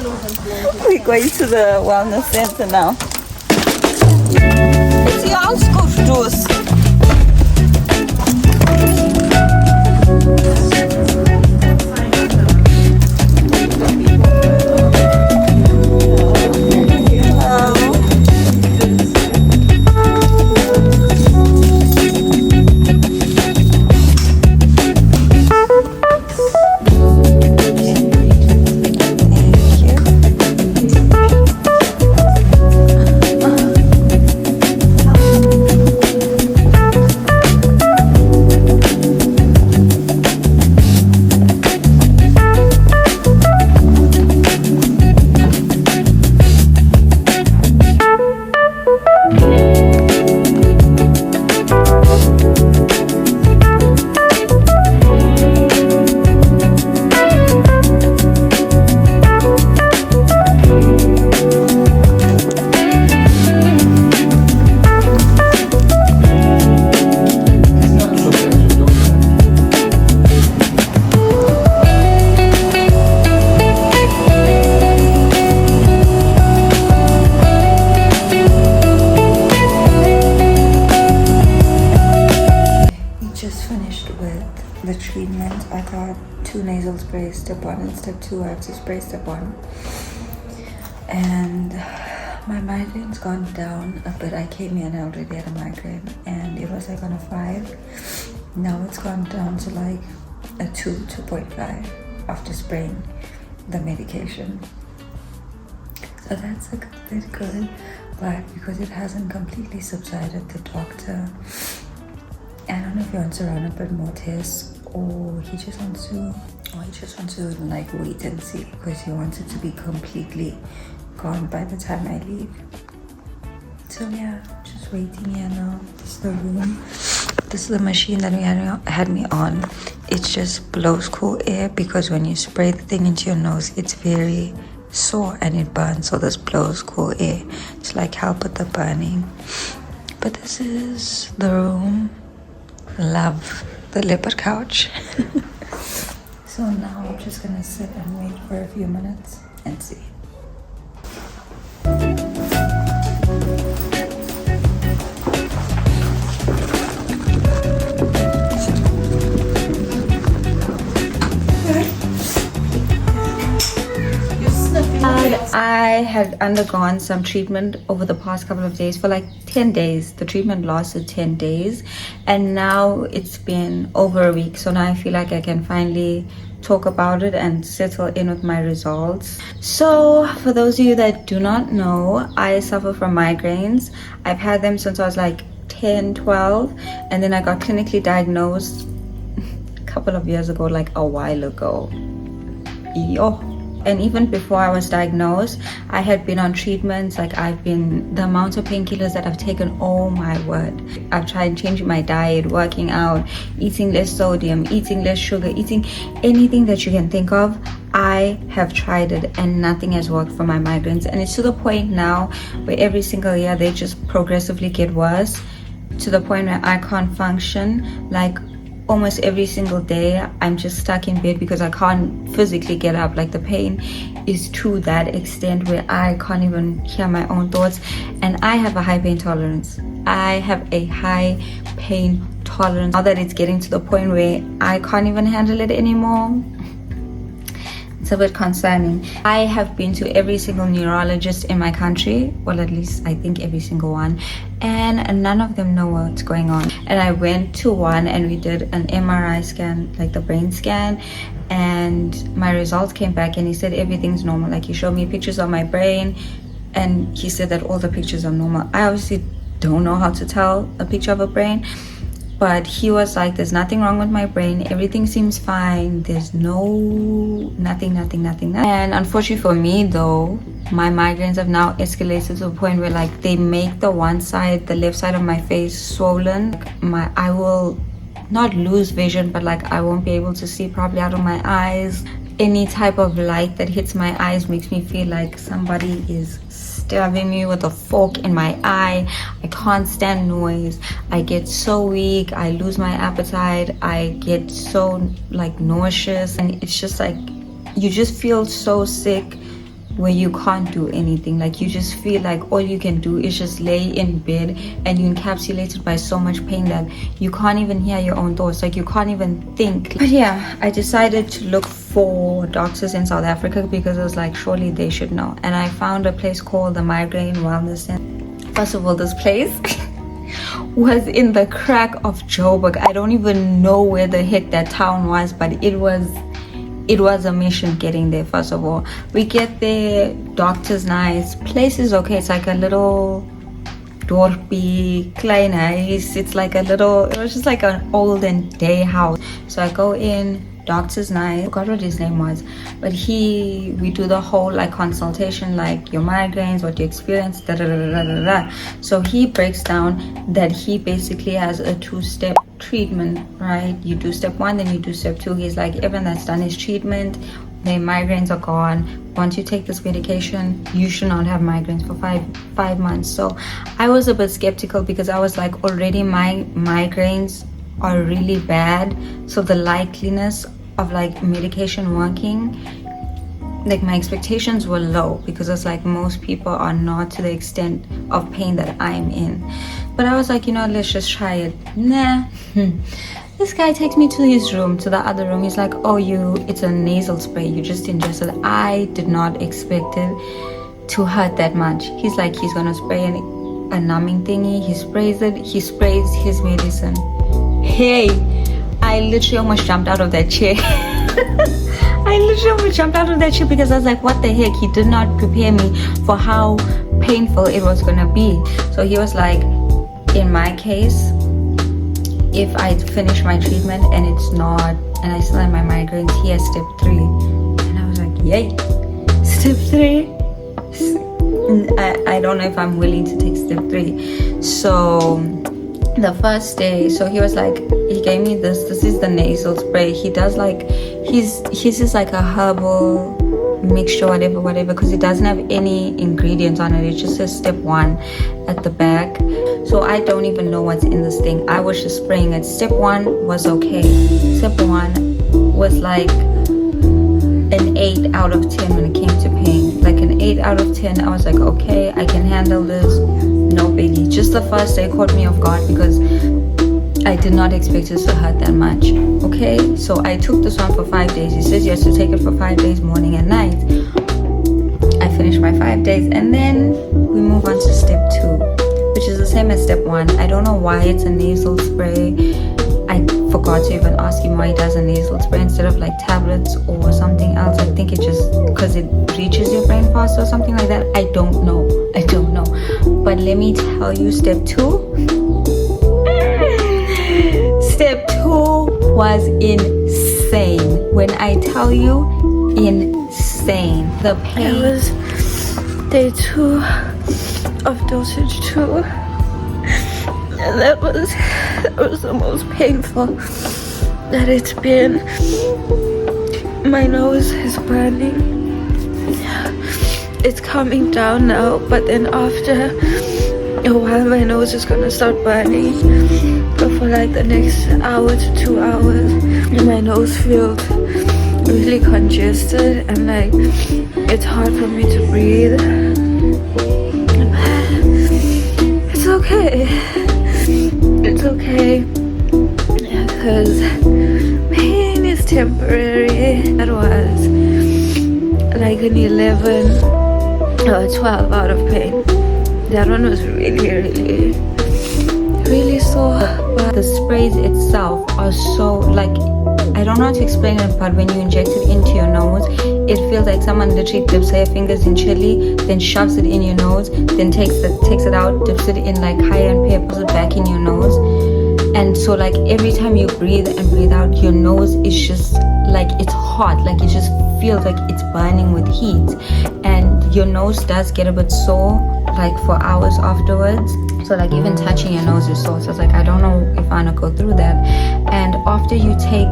We're going to the wellness center now. It's the Auskunft juice. The treatment. I got 2 nasal sprays, step 1 and step 2. I have to spray step 1, and my migraine's gone down a bit. I came in, I already had a migraine and it was like on a 5. Now it's gone down to like a 2.5 after spraying the medication, so that's a bit good. But because it hasn't completely subsided, the doctor, I don't know if he wants to run a bit more tests, or he just wants to like wait and see, because he wants it to be completely gone by the time I leave. So yeah, just waiting here now. This is the room. This is the machine that had me on. It just blows cool air, because when you spray the thing into your nose, it's very sore and it burns. So this blows cool air to like help with the burning. But this is the room. Love the leopard couch. So now I'm just gonna sit and wait for a few minutes and see. I had undergone some treatment over the past couple of days for like 10 days. The treatment lasted 10 days and now it's been over a week. So now I feel like I can finally talk about it and settle in with my results. So for those of you that do not know, I suffer from migraines. I've had them since I was like 10, 12, and then I got clinically diagnosed a couple of years ago, like a while ago. And even before I was diagnosed, I had been on treatments. Like the amount of painkillers that I've taken, oh my word. I've tried changing my diet, working out, eating less sodium, eating less sugar, eating anything that you can think of. I have tried it and nothing has worked for my migraines. And it's to the point now where every single year they just progressively get worse, to the point where I can't function. Like almost every single day I'm just stuck in bed because I can't physically get up. Like the pain is to that extent where I can't even hear my own thoughts. And I have a high pain tolerance. I have a high pain tolerance. Now that it's getting to the point where I can't even handle it anymore, it's a bit concerning. I have been to every single neurologist in my country, well at least I think every single one, and none of them know what's going on. And I went to one and we did an MRI scan, like the brain scan, and my results came back and he said everything's normal. Like he showed me pictures of my brain and he said that all the pictures are normal. I obviously don't know how to tell a picture of a brain, but he was like, there's nothing wrong with my brain, everything seems fine, there's nothing. And unfortunately for me though, my migraines have now escalated to the point where like they make the left side of my face swollen. I will not lose vision, but like I won't be able to see properly out of my eyes. Any type of light that hits my eyes makes me feel like somebody is stabbing me with a fork in my eye. I can't stand noise. I get so weak. I lose my appetite. I get so like nauseous, and it's just like you just feel so sick where you can't do anything. Like you just feel like all you can do is just lay in bed, and you're encapsulated by so much pain that you can't even hear your own thoughts, like you can't even think. But yeah, I decided to look for doctors in South Africa because I was like, surely they should know. And I found a place called the Migraine Wellness Center. First of all, this place was in the crack of Joburg. I don't even know where the heck that town was, but it was a mission getting there. First of all, we get there, doctor's nice, place is okay. It's like a little dorpy klein huis. It's like a little, it was just like an olden day house. So I go in, doctor's nice, I forgot what his name was, but we do the whole like consultation, like your migraines, what you experience, da da da da da da. So he breaks down that he basically has a 2-step treatment, right? You do step 1, then you do step 2. He's like, everyone that's done his treatment, the migraines are gone. Once you take this medication, you should not have migraines for five months. So I was a bit skeptical because I was like, already my migraines are really bad, so the likeliness of like medication working, like my expectations were low, because it's like most people are not to the extent of pain that I'm in. But I was like, you know, let's just try it. Nah. This guy takes me to his room, to the other room. He's like, oh, it's a nasal spray, you just ingested. I did not expect it to hurt that much. He's like, he's gonna spray a numbing thingy. He sprays it, he sprays his medicine. Hey, I literally almost jumped out of that chair. I literally almost jumped out of that chair because I was like, what the heck? He did not prepare me for how painful it was gonna be. So he was like, in my case, if I finish my treatment and it's not, and I still have my migraines, he has step 3. And I was like, yay, step 3? I don't know if I'm willing to take step 3. So the first day, so he was like, he gave me this is the nasal spray. He does like, his is like a herbal mixture, whatever, because it doesn't have any ingredients on it. It just says step 1 at the back. So I don't even know what's in this thing. I was just spraying it. Step 1 was okay. Step 1 was like an 8 out of 10 when it came to pain. Like an 8 out of 10. I was like, okay, I can handle this. No biggie. Just the first day caught me off guard because I did not expect it to hurt that much. Okay, so I took this one for 5 days. He says you have to take it for 5 days, morning and night. I finished my 5 days, and then we move on to step 2, which is the same as step 1. I don't know why it's a nasal spray. I forgot to even ask him why he does a nasal spray instead of like tablets or something else. I think it just because it reaches your brain faster or something like that. I don't know. But let me tell you, step 2. Step 2 was insane. When I tell you, insane. The pain. It was day 2 of dosage 2, and that was the most painful that it's been. My nose is burning. It's coming down now, but then after a while my nose is gonna start burning. But for like the next hour to 2 hours, my nose feels really congested and like it's hard for me to breathe. It's okay. It's okay because pain is temporary. That was like an 11 or 12 out of pain. That one was really sore. But the sprays itself are so like, I don't know how to explain it, but when you inject it into your nose, it feels like someone literally dips their fingers in chili, then shoves it in your nose, then takes it out, dips it in like cayenne pepper, puts it back in your nose. And so like every time you breathe and breathe out, your nose is just like, it's hot, like it just feels like it's burning with heat, and your nose does get a bit sore like for hours afterwards. So like even touching your nose is sore. So it's like, I don't know if I'm gonna go through that. And after you take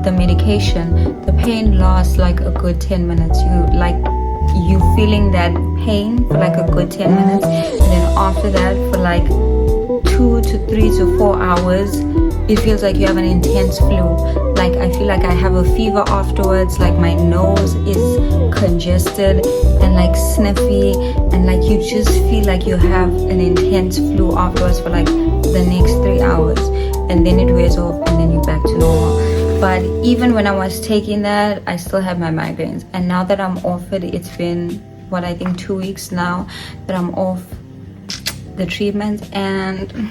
the medication, the pain lasts like a good 10 minutes. You feeling that pain for like a good 10 minutes, and then after that for like 2 to 3 to 4 hours, it feels like you have an intense flu. Like I feel like I have a fever afterwards, like my nose is congested and like sniffy, and like you just feel like you have an intense flu afterwards for like the next 3 hours, and then it wears off and then you're back to normal. But even when I was taking that, I still have my migraines, and now that I'm off it, it's been what, I think 2 weeks now that I'm off the treatment, and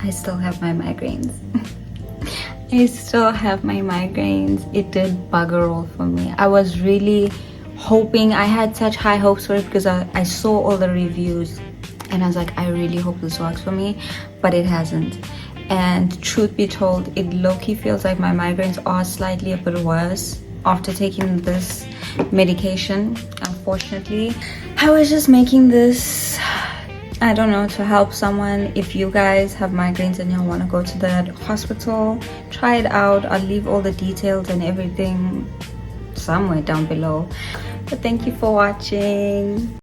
I still have my migraines. I still have my migraines. It did bugger all for me. I was really hoping, I had such high hopes for it because I saw all the reviews and I was like, I really hope this works for me, but it hasn't. And truth be told, it low-key feels like my migraines are slightly a bit worse after taking this medication, unfortunately. I was just making this, I don't know, to help someone. If you guys have migraines and you want to go to that hospital, try it out. I'll leave all the details and everything somewhere down below. But thank you for watching.